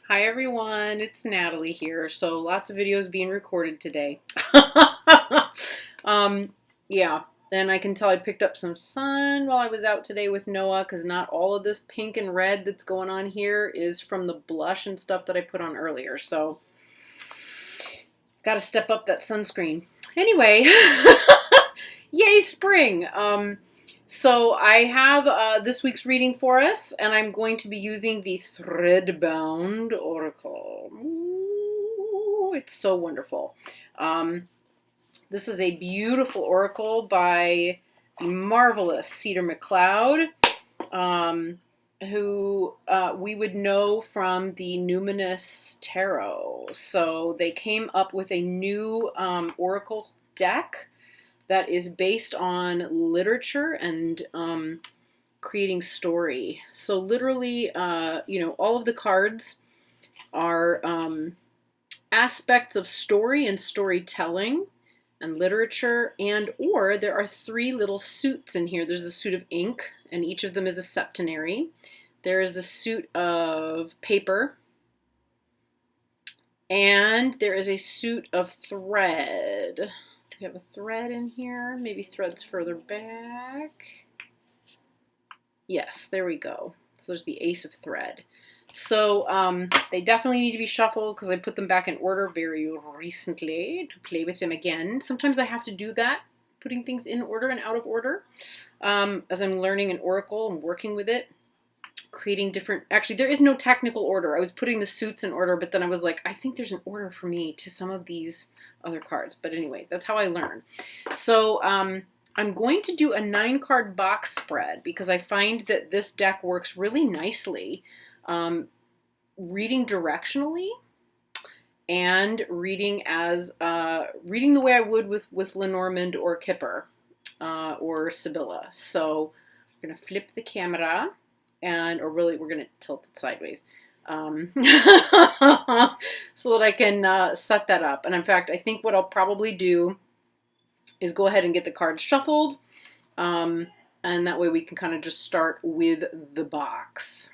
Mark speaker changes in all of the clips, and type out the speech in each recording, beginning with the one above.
Speaker 1: Hi everyone, it's Natalie here. So lots of videos being recorded today. um, yeah, and I can tell I picked up some sun while I was out today with Noah because not all of this pink and red that's going on here is from the blush and stuff that I put on earlier. So got to step up that sunscreen. Anyway, yay spring. So I have this week's reading for us, and I'm going to be using the Threadbound Oracle. Ooh, it's so wonderful. This is a beautiful oracle by the marvelous Cedar McCloud, who we would know from the Numinous Tarot. So they came up with a new oracle deck that is based on literature and creating story. So literally, all of the cards are aspects of story and storytelling and literature, or there are 3 little suits in here. There's the suit of ink, and each of them is a septenary. There is the suit of paper, and there is a suit of thread. We have a thread in here. Maybe threads further back. Yes, there we go. So there's the ace of thread. So they definitely need to be shuffled because I put them back in order very recently to play with them again. Sometimes I have to do that, putting things in order and out of order. As I'm learning an oracle and working with it, creating different, actually there is no technical order. I was putting the suits in order, but then I was like, I think there's an order for me to some of these other cards. But anyway, that's how I learn. So I'm going to do a 9-card box spread because I find that this deck works really nicely reading directionally and reading as reading the way I would with Lenormand or Kipper or Sibylla. So we're going to flip the camera. Or really, we're going to tilt it sideways so that I can set that up. And in fact, I think what I'll probably do is go ahead and get the cards shuffled. And that way we can kind of just start with the box.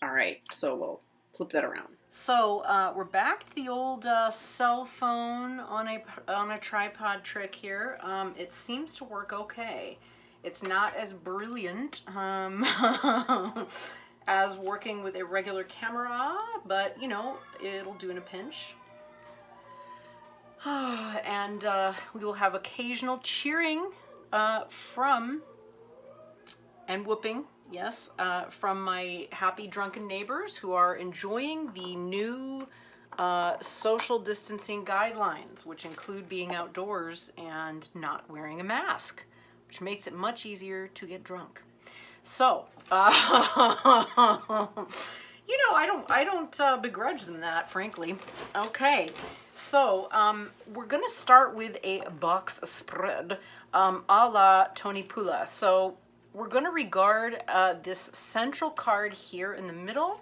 Speaker 1: All right, so we'll flip that around. So we're back to the old cell phone on a tripod trick here. It seems to work okay. It's not as brilliant as working with a regular camera, but you know, it'll do in a pinch. And we will have occasional cheering from and whooping, yes, from my happy drunken neighbors who are enjoying the new social distancing guidelines, which include being outdoors and not wearing a mask, which makes it much easier to get drunk. So, you know, I don't begrudge them that, frankly. Okay, so we're gonna start with a box spread a la Toni Puhle. So we're gonna regard this central card here in the middle,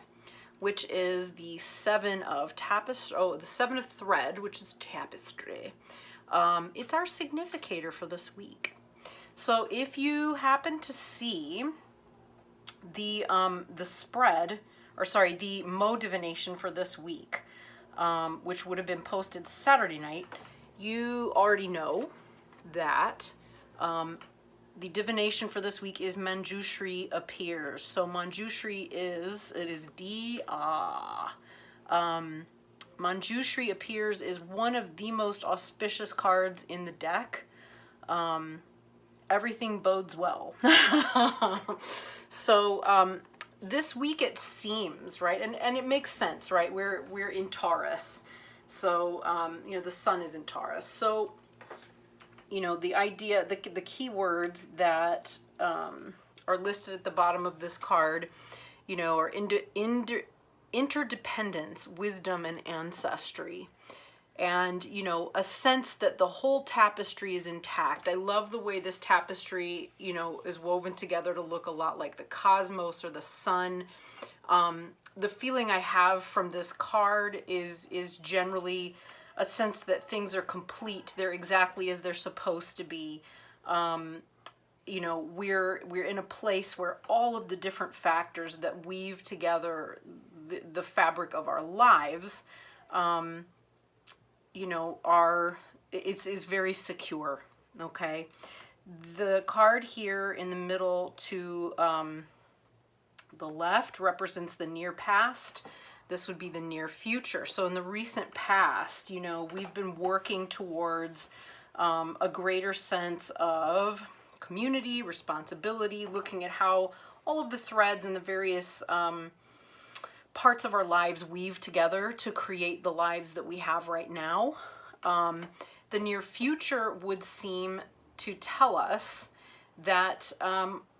Speaker 1: which is the 7 of tapestry. Oh, the 7 of thread, which is tapestry. It's our significator for this week. So if you happen to see the spread, or sorry, the Mo divination for this week, which would have been posted Saturday night, you already know that the divination for this week is Manjushri appears. So Manjushri is Dia. Manjushri appears is one of the most auspicious cards in the deck. Everything bodes well. So this week it seems, right, and it makes sense, right? We're in Taurus, so you know, the sun is in Taurus. So you know, the idea, the key words that are listed at the bottom of this card, you know, are interdependence, wisdom, and ancestry. And, you know, a sense that the whole tapestry is intact. I love the way this tapestry, you know, is woven together to look a lot like the cosmos or the sun. The feeling I have from this card is generally a sense that things are complete. They're exactly as they're supposed to be. You know, we're in a place where all of the different factors that weave together the fabric of our lives, you know, is very secure. Okay. The card here in the middle to the left represents the near past. This would be the near future. So in the recent past, you know, we've been working towards a greater sense of community, responsibility, looking at how all of the threads and the various parts of our lives weave together to create the lives that we have right now. The near future would seem to tell us that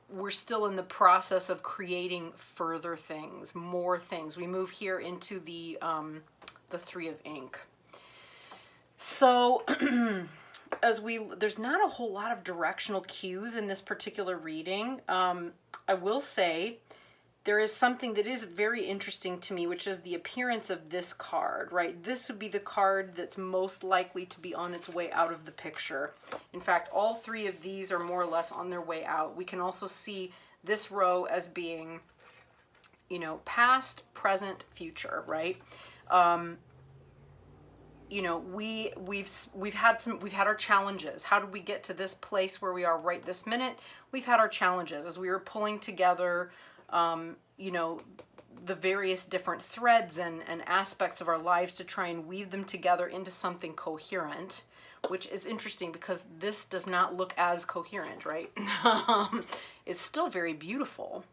Speaker 1: we're still in the process of creating further things, more things. We move here into the Three of Ink. So there's not a whole lot of directional cues in this particular reading. I will say there is something that is very interesting to me, which is the appearance of this card, right? This would be the card that's most likely to be on its way out of the picture. In fact, all three of these are more or less on their way out. We can also see this row as being, you know, past, present, future, right? You know, we've had our challenges. How did we get to this place where we are right this minute? We've had our challenges as we were pulling together, you know, the various different threads and aspects of our lives to try and weave them together into something coherent, which is interesting because this does not look as coherent, right? It's still very beautiful,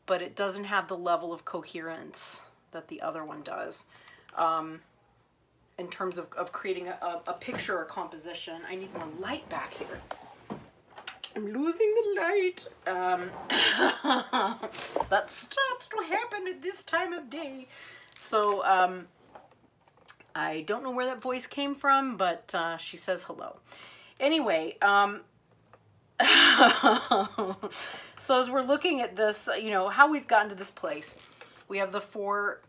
Speaker 1: but it doesn't have the level of coherence that the other one does. In terms of creating a picture or composition. I need more light back here. I'm losing the light. That starts to happen at this time of day. So I don't know where that voice came from, but she says hello. Anyway, so as we're looking at this, you know, how we've gotten to this place. We have the four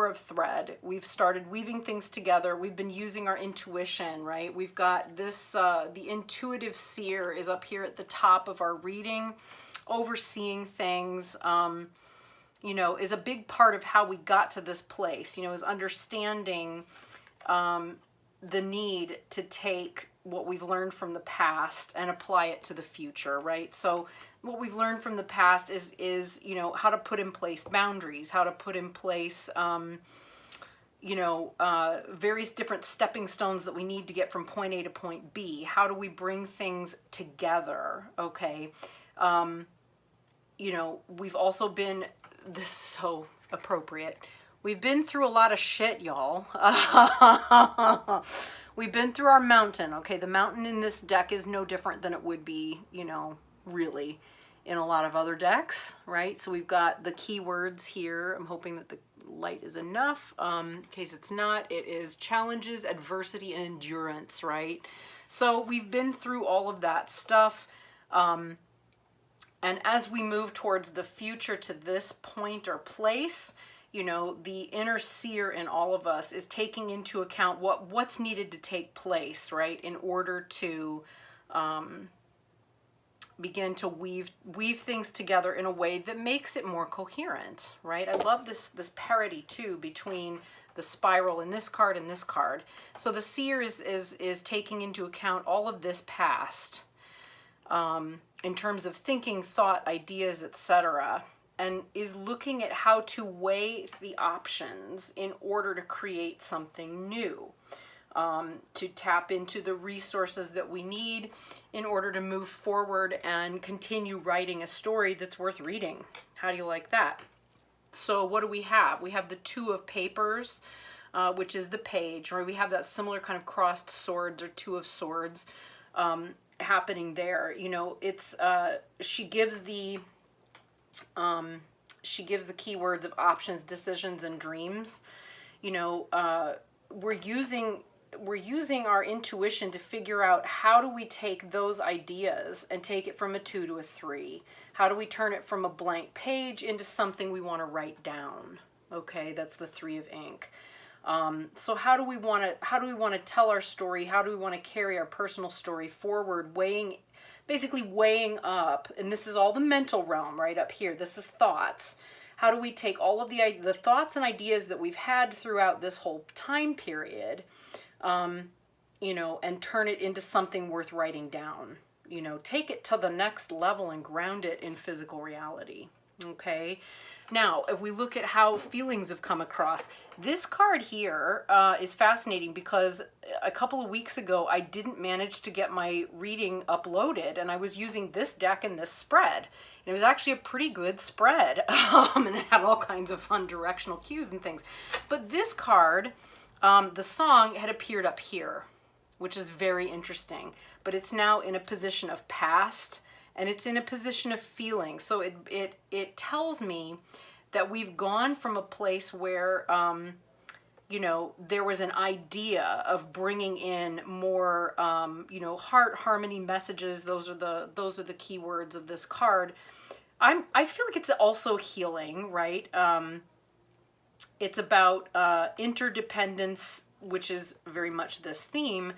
Speaker 1: of thread. We've started weaving things together. We've been using our intuition, right? We've got this, the intuitive seer is up here at the top of our reading, overseeing things, you know, is a big part of how we got to this place, you know, is understanding the need to take what we've learned from the past and apply it to the future, right? So what we've learned from the past is you know, how to put in place boundaries, how to put in place, you know, various different stepping stones that we need to get from point A to point B. How do we bring things together, okay? You know, we've also been, this is so appropriate, we've been through a lot of shit, y'all. We've been through our mountain, okay? The mountain in this deck is no different than it would be, you know, really in a lot of other decks, right? So we've got the keywords here. I'm hoping that the light is enough. In case it's not, it is challenges, adversity, and endurance, right? So we've been through all of that stuff. And as we move towards the future to this point or place, you know, the inner seer in all of us is taking into account what's needed to take place, right, in order to begin to weave things together in a way that makes it more coherent, right? I love this parity too between the spiral in this card and this card. So the seer is taking into account all of this past in terms of thinking, thought, ideas, etc., and is looking at how to weigh the options in order to create something new, to tap into the resources that we need in order to move forward and continue writing a story that's worth reading. How do you like that? So what do we have? We have the Two of Papers, which is the page, or we have that similar kind of crossed swords or Two of Swords happening there. You know, it's she gives the keywords of options, decisions, and dreams. You know, we're using our intuition to figure out how do we take those ideas and take it from a 2 to a 3. How do we turn it from a blank page into something we want to write down? Okay, that's the 3 of ink. So how do we want to tell our story? How do we want to carry our personal story forward? Basically weighing up, and this is all the mental realm right up here. This is thoughts. How do we take all of the thoughts and ideas that we've had throughout this whole time period, you know, and turn it into something worth writing down? You know, take it to the next level and ground it in physical reality. Okay. Now, if we look at how feelings have come across, this card here is fascinating because a couple of weeks ago, I didn't manage to get my reading uploaded, and I was using this deck and this spread. And it was actually a pretty good spread, and it had all kinds of fun directional cues and things. But this card, the song had appeared up here, which is very interesting. But it's now in a position of past, and it's in a position of feeling. So it tells me that we've gone from a place where, you know, there was an idea of bringing in more, you know, heart harmony messages. Those are the key words of this card. I feel like it's also healing, right? It's about interdependence, which is very much this theme,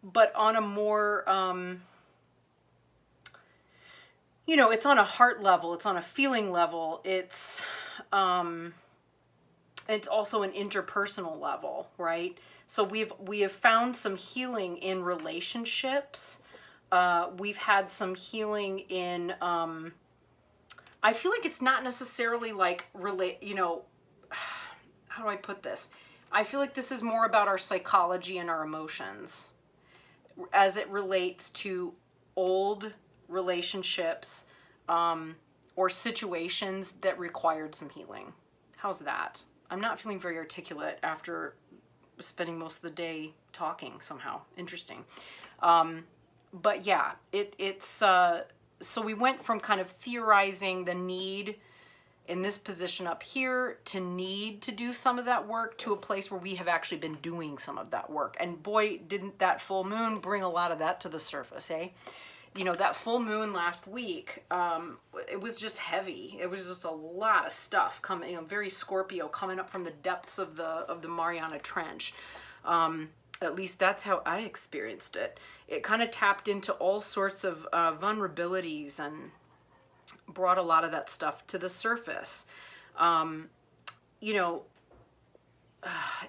Speaker 1: but on a more, you know, it's on a heart level, it's on a feeling level, it's also an interpersonal level, right? So we have found some healing in relationships. We've had some healing in, I feel like it's not necessarily like you know, how do I put this? I feel like this is more about our psychology and our emotions as it relates to old relationships or situations that required some healing. How's that? I'm not feeling very articulate after spending most of the day talking somehow. Interesting. But yeah, it's so we went from kind of theorizing the need in this position up here to need to do some of that work to a place where we have actually been doing some of that work. And boy, didn't that full moon bring a lot of that to the surface, eh? You know, that full moon last week, it was just heavy. It was just a lot of stuff coming, you know, very Scorpio, coming up from the depths of the Mariana Trench. At least that's how I experienced it. It kind of tapped into all sorts of vulnerabilities and brought a lot of that stuff to the surface. You know,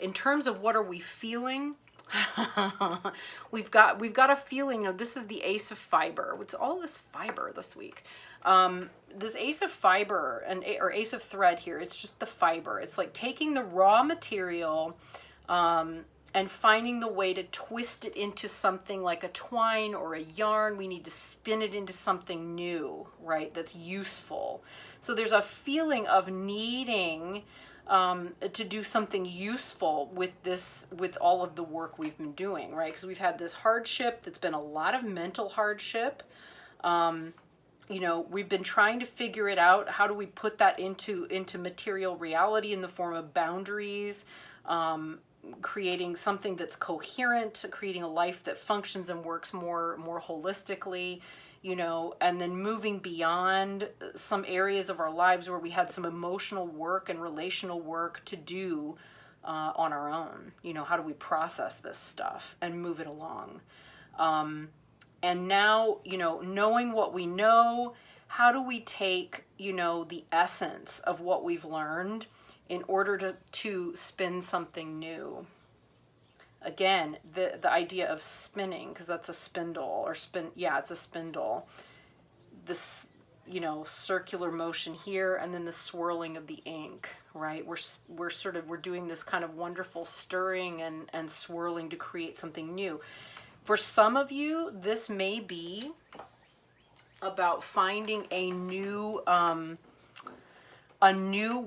Speaker 1: in terms of what are we feeling, we've got a feeling, you know, this is the Ace of Fiber. What's all this fiber this week? This Ace of Fiber or Ace of Thread here, it's just the fiber. It's like taking the raw material and finding the way to twist it into something like a twine or a yarn. We need to spin it into something new, right? That's useful. So there's a feeling of needing to do something useful with this, with all of the work we've been doing, right? Because we've had this hardship that's been a lot of mental hardship. You know, we've been trying to figure it out. How do we put that into material reality in the form of boundaries, creating something that's coherent, creating a life that functions and works more holistically, you know, and then moving beyond some areas of our lives where we had some emotional work and relational work to do on our own. You know, how do we process this stuff and move it along? And now, you know, knowing what we know, how do we take, you know, the essence of what we've learned in order to spin something new? Again, the idea of spinning, because that's a spindle, or it's a spindle. This, you know, circular motion here, and then the swirling of the ink, right? We're doing this kind of wonderful stirring and swirling to create something new. For some of you, this may be about finding a new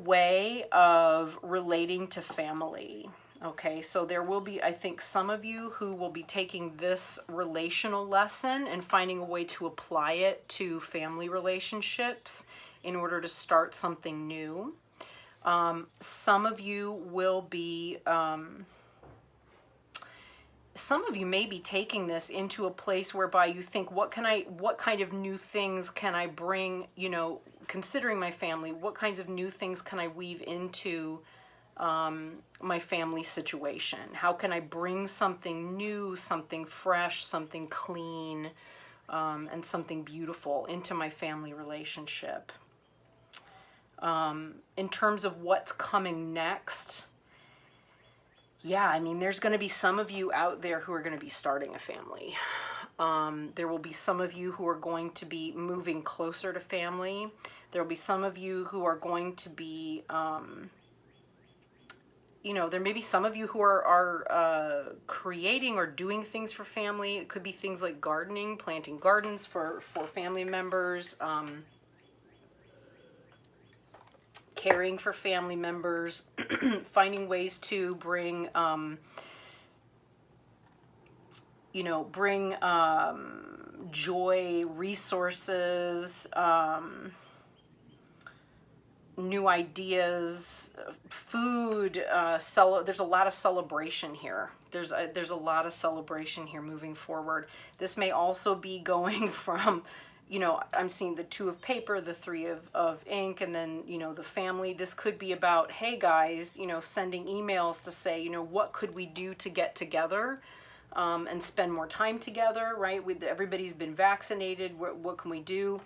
Speaker 1: way of relating to family. Okay, so there will be, I think, some of you who will be taking this relational lesson and finding a way to apply it to family relationships in order to start something new. Some of you will be, some of you may be taking this into a place whereby you think, what kind of new things can I bring, you know, considering my family, what kinds of new things can I weave into my family situation? How can I bring something new, something fresh, something clean, and something beautiful into my family relationship? In terms of what's coming next, yeah, I mean, there's going to be some of you out there who are going to be starting a family. There will be some of you who are going to be moving closer to family. There will be some of you who are going to be, you know, there may be some of you who are creating or doing things for family. It could be things like gardening, planting gardens for family members, caring for family members, finding ways to bring, you know, bring joy, resources, new ideas, food, there's a lot of celebration here. There's a lot of celebration here moving forward. This may also be going from, you know, I'm seeing the 2 of paper, the 3 of ink, and then, you know, the family. This could be about, hey guys, you know, sending emails to say, you know, what could we do to get together and spend more time together, right? Everybody's been vaccinated. What can we do?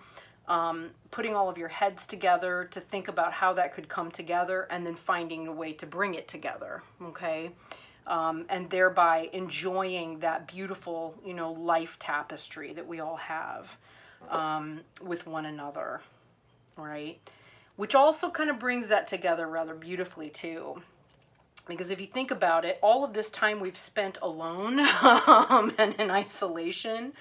Speaker 1: Putting all of your heads together to think about how that could come together, and then finding a way to bring it together, okay? And thereby enjoying that beautiful, you know, life tapestry that we all have with one another, right? Which also kind of brings that together rather beautifully too. Because if you think about it, all of this time we've spent alone and in isolation,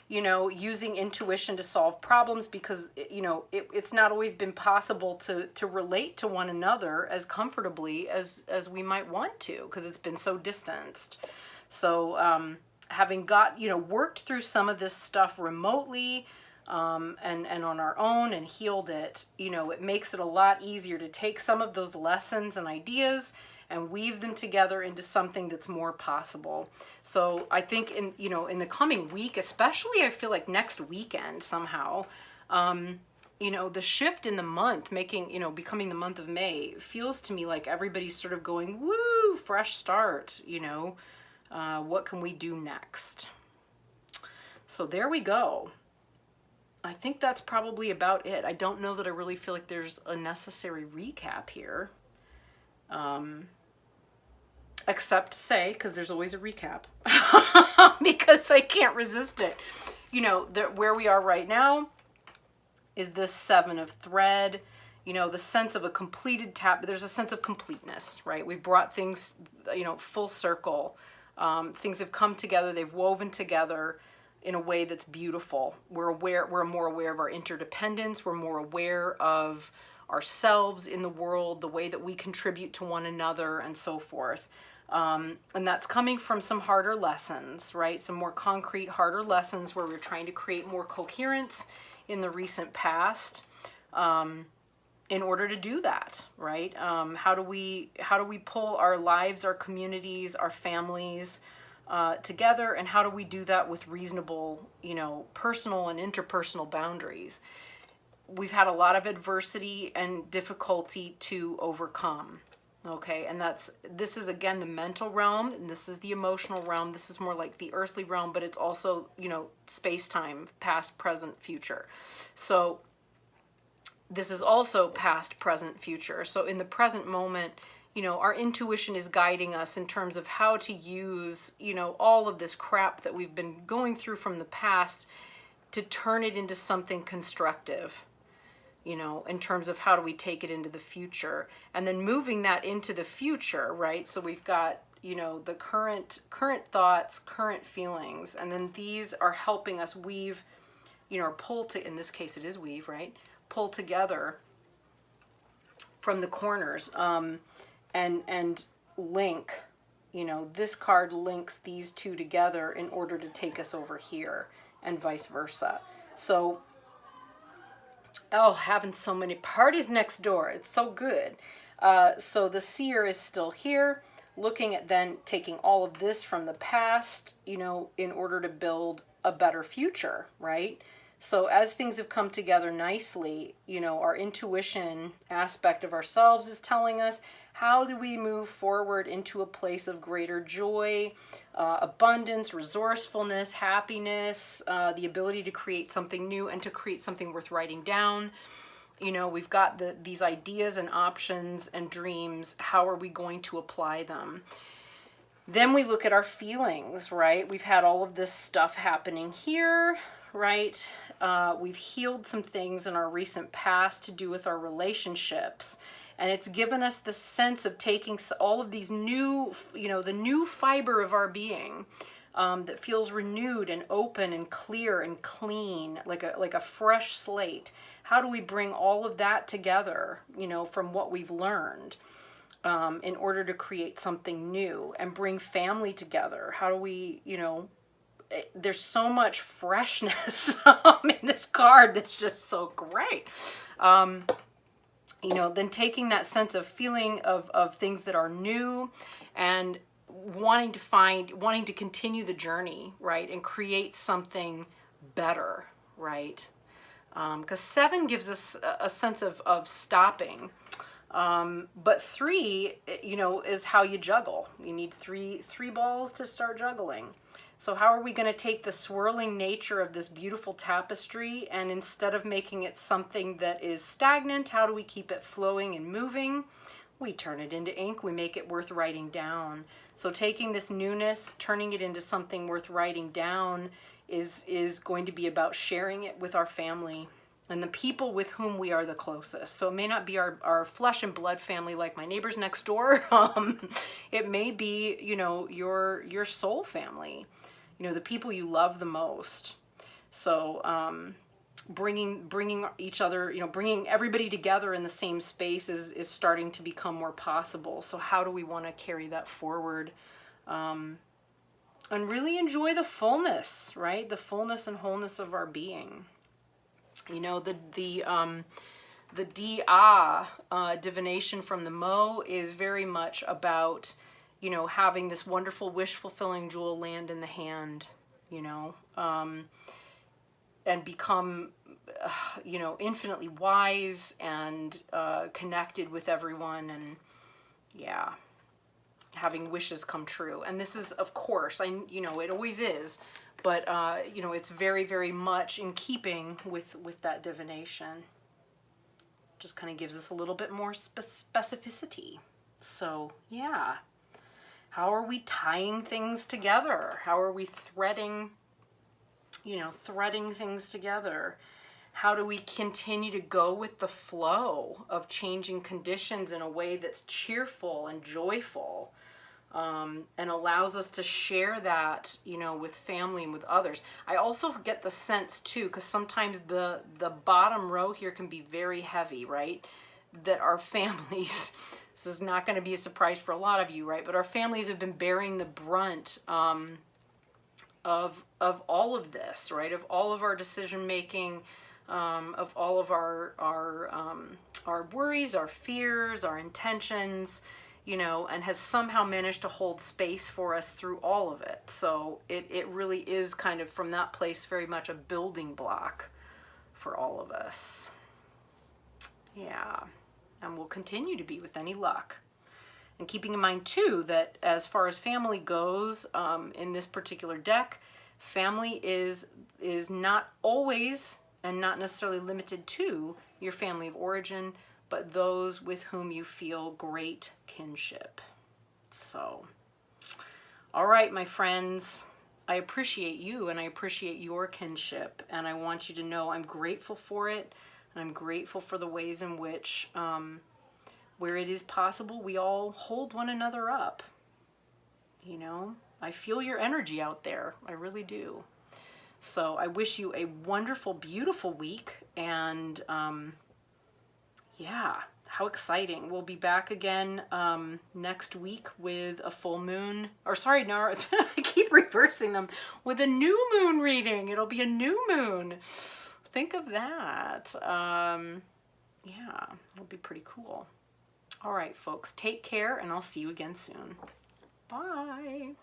Speaker 1: you know, using intuition to solve problems, because, you know, it's not always been possible to relate to one another as comfortably as we might want to, because it's been so distanced. So having got, you know, worked through some of this stuff remotely and on our own and healed it, you know, it makes it a lot easier to take some of those lessons and ideas and weave them together into something that's more possible. So I think in, you know, in the coming week, especially I feel like next weekend somehow, you know, the shift in the month, making, you know, becoming the month of May, feels to me like everybody's sort of going, woo, fresh start, you know, what can we do next? So there we go. I think that's probably about it. I don't know that I really feel like there's a necessary recap here. Except to say, because there's always a recap, because I can't resist it. You know, where we are right now is this 7 of thread, you know, the sense of a completed tap. There's a sense of completeness, right? We've brought things, you know, full circle. Things have come together. They've woven together in a way that's beautiful. We're more aware of our interdependence. We're more aware of ourselves in the world, the way that we contribute to one another, and so forth. And that's coming from some harder lessons, right? Some more concrete, harder lessons where we're trying to create more coherence in the recent past in order to do that, right? How do we pull our lives, our communities, our families together, and how do we do that with reasonable, you know, personal and interpersonal boundaries? We've had a lot of adversity and difficulty to overcome. Okay, and this is again the mental realm, and this is the emotional realm. This is more like the earthly realm, but it's also, you know, space-time, past, present, future. So this is also past, present, future. So in the present moment, you know, our intuition is guiding us in terms of how to use, you know, all of this crap that we've been going through from the past to turn it into something constructive. You know, in terms of how do we take it into the future, and then moving that into the future, right? So we've got, you know, the current thoughts, current feelings, and then these are helping us weave, you know, or pull to, in this case it is weave, right? Pull together from the corners, and link, you know, this card links these two together in order to take us over here, and vice versa. So, oh, having so many parties next door. It's so good. So the seer is still here, looking at then taking all of this from the past, you know, in order to build a better future, right? So as things have come together nicely, you know, our intuition aspect of ourselves is telling us, how do we move forward into a place of greater joy, abundance, resourcefulness, happiness, the ability to create something new and to create something worth writing down, You know, we've got these ideas and options and dreams. How are we going to apply them? Then we look at our feelings, right? We've had all of this stuff happening here, right? We've healed some things in our recent past to do with our relationships. And it's given us the sense of taking all of these new, you know, the new fiber of our being that feels renewed and open and clear and clean, like a fresh slate. How do we bring all of that together, you know, from what we've learned? In order to create something new and bring family together? How do we, you know, there's so much freshness in this card that's just so great. You know, then taking that sense of feeling of things that are new and wanting to continue the journey, right? And create something better, right? Because 7 gives us a sense of stopping. But 3, you know, is how you juggle. You need three balls to start juggling. So how are we going to take the swirling nature of this beautiful tapestry, and instead of making it something that is stagnant, how do we keep it flowing and moving? We turn it into ink. We make it worth writing down. So taking this newness, turning it into something worth writing down is going to be about sharing it with our family and the people with whom we are the closest. So it may not be our flesh and blood family like my neighbors next door. It may be, you know, your soul family, you know, the people you love the most. So bringing each other, you know, bringing everybody together in the same space is starting to become more possible. So how do we want to carry that forward? And really enjoy the fullness, right? The fullness and wholeness of our being. You know, the Dia divination from the Mo is very much about, you know, having this wonderful wish-fulfilling jewel land in the hand, you know, and become, you know, infinitely wise and connected with everyone, and yeah, having wishes come true. And this is, of course, you know, it always is. But, you know, it's very, very much in keeping with that divination. Just kind of gives us a little bit more specificity. So, yeah. How are we tying things together? How are we threading things together? How do we continue to go with the flow of changing conditions in a way that's cheerful and joyful? And allows us to share that, you know, with family and with others. I also get the sense too, because sometimes the bottom row here can be very heavy, right? That our families, this is not going to be a surprise for a lot of you, right? But our families have been bearing the brunt of all of this, right? Of all of our decision making, of all of our worries, our fears, our intentions, you know, and has somehow managed to hold space for us through all of it. So it really is kind of, from that place, very much a building block for all of us. Yeah, and will continue to be with any luck. And keeping in mind too that as far as family goes, in this particular deck, family is not always and not necessarily limited to your family of origin, but those with whom you feel great kinship. So, all right, my friends, I appreciate you and I appreciate your kinship, and I want you to know I'm grateful for it, and I'm grateful for the ways in which, where it is possible, we all hold one another up. You know, I feel your energy out there. I really do. So I wish you a wonderful, beautiful week, and yeah, how exciting. We'll be back again next week with a full moon, or sorry, no, I keep reversing them, with a new moon reading. It'll be a new moon. Think of that. Yeah, it'll be pretty cool. All right, folks, take care, and I'll see you again soon. Bye.